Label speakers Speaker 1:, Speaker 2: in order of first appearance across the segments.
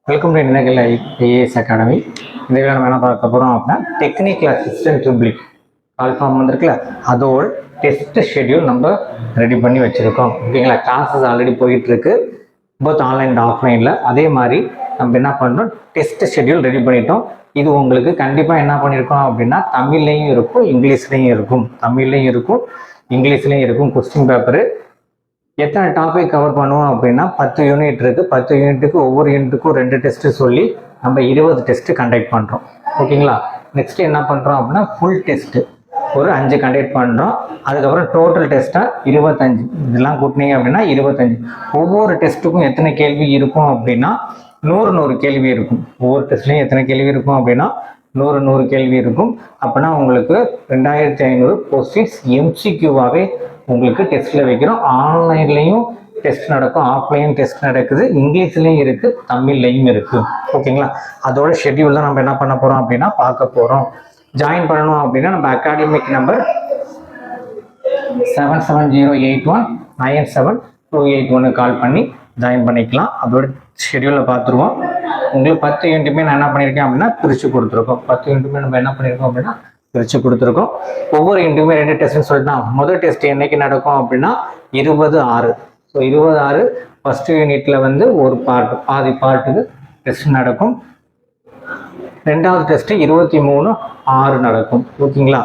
Speaker 1: Welcome to இன்னைக்கு IAS academy. இந்த video நம்ம என்ன பார்க்க போகிறோம் அப்படின்னா டெக்னிக்கல் அசிஸ்டன்ட் ட்ரிபிளிங் கால் ஃபார்ம் வந்திருக்குல்ல, அதோட டெஸ்ட் ஷெட்யூல் நம்ம ரெடி பண்ணி வச்சுருக்கோம். ஓகேங்களா, கிளாஸஸ் ஆல்ரெடி போயிட்டுருக்கு, போத் ஆன்லைன் அண்ட் ஆஃப்லைனில். அதே மாதிரி நம்ம என்ன பண்ணுறோம், டெஸ்ட் ஷெட்யூல் ரெடி பண்ணிட்டோம். இது உங்களுக்கு கண்டிப்பாக என்ன பண்ணியிருக்கோம் அப்படின்னா தமிழ்லையும் இருக்கும், இங்கிலீஷ்லேயும் இருக்கும். தமிழ்லையும் இருக்கும், இங்கிலீஷ்லேயும் இருக்கும். கொஸ்டின் பேப்பரு எத்தனை டாபிக் கவர் பண்ணுவோம் அப்படின்னா 10 யூனிட் இருக்குது. 10 யூனிட்டுக்கு ஒவ்வொரு யூனிட்டுக்கும் 2 டெஸ்ட்டு சொல்லி நம்ம 20 டெஸ்ட்டு கண்டக்ட் பண்ணுறோம். ஓகேங்களா, நெக்ஸ்ட்டு என்ன பண்ணுறோம் அப்படின்னா ஃபுல் டெஸ்ட்டு ஒரு 5 கண்டக்ட் பண்ணுறோம். அதுக்கப்புறம் டோட்டல் டெஸ்ட்டாக 25. இதெல்லாம் கூட்டினீங்க அப்படின்னா 25. ஒவ்வொரு டெஸ்ட்டுக்கும் எத்தனை கேள்வி இருக்கும் அப்படின்னா 100 கேள்வி இருக்கும். ஒவ்வொரு டெஸ்ட்லையும் எத்தனை கேள்வி இருக்கும் அப்படின்னா 100 கேள்வி இருக்கும். அப்படின்னா உங்களுக்கு 2500 கொஸ்டின்ஸ் எம்சிக்யூவாகவே உங்களுக்கு டெஸ்ட்டில் வைக்கிறோம். ஆன்லைன்லேயும் டெஸ்ட் நடக்கும், ஆஃப்லைன் டெஸ்ட் நடக்குது, இங்கிலீஷ்லேயும் இருக்குது, தமிழ்லையும் இருக்குது. ஓகேங்களா, அதோட ஷெட்யூல் தான் நம்ம என்ன பண்ண போகிறோம் அப்படின்னா பார்க்க போகிறோம். ஜாயின் பண்ணணும் அப்படின்னா நம்ம அகாடமிக் நம்பர் 7708197281 கால் பண்ணி ஜாயின் பண்ணிக்கலாம். அதோட ஷெட்யூலில் பார்த்துருவோம். உங்களுக்கு 10 யூனிட்டுமே நான் என்ன பண்ணியிருக்கேன் அப்படின்னா பிரித்து கொடுத்துருக்கோம். 10 யூனிட்டுமே நம்ம என்ன பண்ணியிருக்கோம் அப்படின்னா பிரித்து கொடுத்துருக்கோம். ஒவ்வொரு யூனிட்டுமே 2 டெஸ்ட்னு சொல்லிட்டு தான். முதல் டெஸ்ட் என்னைக்கு நடக்கும் அப்படின்னா 20/6. ஸோ 20/6 ஃபர்ஸ்ட் யூனிட்டில் வந்து ஒரு பாதி பார்ட்டுக்கு டெஸ்ட் நடக்கும். ரெண்டாவது டெஸ்ட்டு 23/6 நடக்கும். ஓகேங்களா,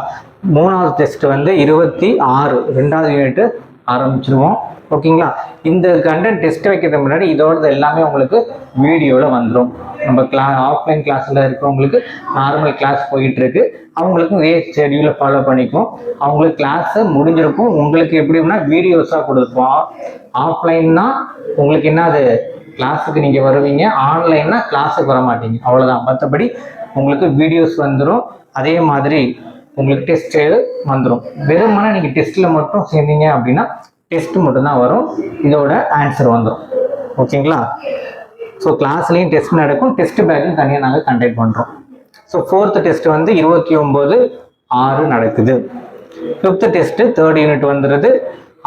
Speaker 1: மூணாவது டெஸ்ட் வந்து 26 ரெண்டாவது யூனிட்டு ஆரம்பிச்சிருவோம். ஓகேங்களா, இந்த கண்டென்ட் டெஸ்ட் வைக்கிறதுக்கு முன்னாடி இதோட எல்லாமே உங்களுக்கு வீடியோவில் வந்துடும். நம்ம ஆஃப்லைன் கிளாஸில் இருக்கிறவங்களுக்கு நார்மல் கிளாஸ் போயிட்டுருக்கு, அவங்களுக்கும் இதே ஷெட்யூலை ஃபாலோ பண்ணிக்குவோம். அவங்களுக்கு கிளாஸு முடிஞ்சிருக்கும். உங்களுக்கு எப்படின்னா வீடியோஸாக கொடுப்போம். ஆஃப்லைன்னா உங்களுக்கு என்ன, அது கிளாஸுக்கு நீங்கள் வருவீங்க, ஆன்லைன்னா கிளாஸுக்கு வர மாட்டீங்க, அவ்வளோதான். மற்றபடி உங்களுக்கு வீடியோஸ் வந்துடும். அதே மாதிரி உங்களுக்கு டெஸ்ட்டு வந்துடும். வெறுமனே நீங்கள் டெஸ்ட்டில் மட்டும் சேர்ந்தீங்க அப்படின்னா டெஸ்ட் மட்டும்தான் வரும், இதோட ஆன்சர் வந்துடும். ஓகேங்களா, ஸோ கிளாஸ்லேயும் டெஸ்ட் நடக்கும், டெஸ்ட் பேக்கும் தனியாக நாங்கள் கண்டக்ட் பண்ணுறோம். ஸோ 4th டெஸ்ட் வந்து 29/6 நடக்குது. 5th டெஸ்ட்டு 3rd யூனிட் வந்துடுது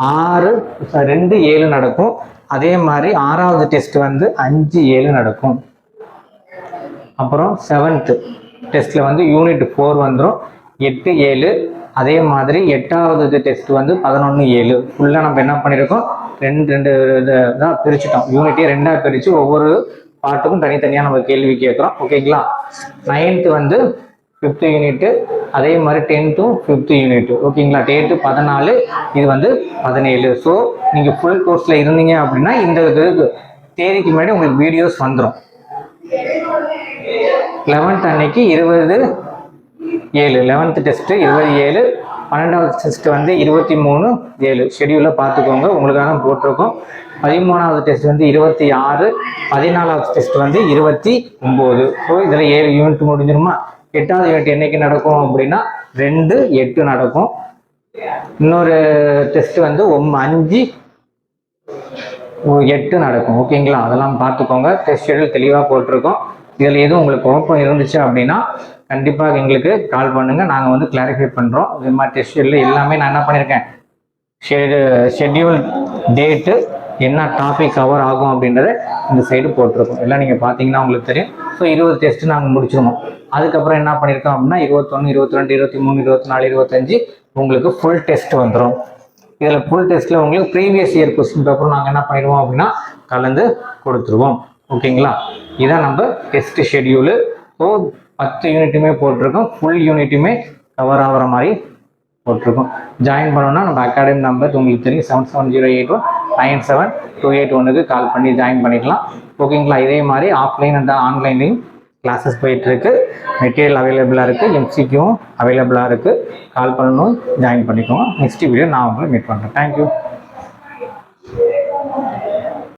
Speaker 1: 2/7 நடக்கும். அதே மாதிரி 6வது டெஸ்ட் வந்து 5/7 நடக்கும். அப்புறம் 7th டெஸ்ட்டில் வந்து யூனிட் 4 வந்துடும் 8/7. அதே மாதிரி 8வது டெஸ்ட் வந்து 11/7. ஃபுல்லாக நம்ம என்ன பண்ணியிருக்கோம், ரெண்டு தான் பிரிச்சுட்டோம். யூனிட்டே 2ஆக பிரித்து ஒவ்வொரு பார்ட்டுக்கும் தனித்தனியாக நம்ம கேள்வி கேட்குறோம். ஓகேங்களா, 9th வந்து 5th யூனிட்டு, அதே மாதிரி 10th 5th யூனிட்டு. ஓகேங்களா, 10th 14, இது வந்து 17. ஸோ நீங்கள் ஃபுல் கோர்ஸில் இருந்தீங்க அப்படின்னா இந்த தேதிக்கு முன்னாடி உங்களுக்கு வீடியோஸ் வந்துடும். 11th அன்னைக்கு 20/7, 11th டெஸ்ட்டு 20/7, 12வது டெஸ்ட் வந்து 23/7. ஷெடியூலில் பார்த்துக்கோங்க, உங்களுக்காக போட்டிருக்கோம். 13வது டெஸ்ட் வந்து 26, 14வது டெஸ்ட் வந்து 29. ஸோ இதில் 7 யூனிட் முடிஞ்சிருமா. 8வது யூனிட் என்னைக்கு நடக்கும் அப்படின்னா 2/8 நடக்கும். இன்னொரு டெஸ்ட் வந்து 5/8 நடக்கும். ஓகேங்களா, அதெல்லாம் பார்த்துக்கோங்க. டெஸ்ட் ஷெடியூல் தெளிவாக போட்டிருக்கோம். இதில் எதுவும் உங்களுக்கு குழப்பம் இருந்துச்சு அப்படின்னா கண்டிப்பாக எங்களுக்கு கால் பண்ணுங்கள், நாங்கள் வந்து கிளாரிஃபை பண்ணுறோம். இது மாதிரி டெஸ்ட் ஷெடியூல் எல்லாமே நான் என்ன பண்ணியிருக்கேன், ஷெட்யூல் டேட்டு என்ன டாபிக் கவர் ஆகும் அப்படின்றத இந்த சைடு போட்டிருக்கோம். எல்லாம் நீங்கள் பார்த்தீங்கன்னா உங்களுக்கு தெரியும். ஸோ 20 டெஸ்ட்டு நாங்கள் முடிச்சிருவோம். அதுக்கப்புறம் என்ன பண்ணியிருக்கோம் அப்படின்னா 21, 22, 23, 24, 25 உங்களுக்கு ஃபுல் டெஸ்ட் வந்துடும். இதில் ஃபுல் டெஸ்ட்டில் உங்களுக்கு ப்ரீவியஸ் இயர் கொஸ்டின் பேப்பரும் நாங்கள் என்ன பண்ணிடுவோம் அப்படின்னா கலந்து கொடுத்துருவோம். ஓகேங்களா, இதான் நம்ம டெஸ்ட் ஷெட்யூலு. ஸோ 10 யூனிட்டுமே போட்டிருக்கோம், ஃபுல் யூனிட்டுமே கவர் ஆகிற மாதிரி போட்டிருக்கோம். ஜாயின் பண்ணோன்னா நம்ம அகாடமி நம்பர் உங்களுக்கு தெரியும், 7708197281 கால் பண்ணி ஜாயின் பண்ணிக்கலாம். ஓகேங்களா, இதே மாதிரி ஆஃப்லைன் அண்ட் ஆன்லைன்லையும் கிளாஸஸ் போயிட்டுருக்கு. மெட்டீரியல் அவைலபிளாக இருக்குது, எம்சிக்யூவும் அவைலபிளாக இருக்குது. கால் பண்ணணும், ஜாயின் பண்ணிக்கோங்க. நெக்ஸ்ட் வீடியோ நான் உங்களை மீட் பண்ணுறேன். தேங்க்யூ.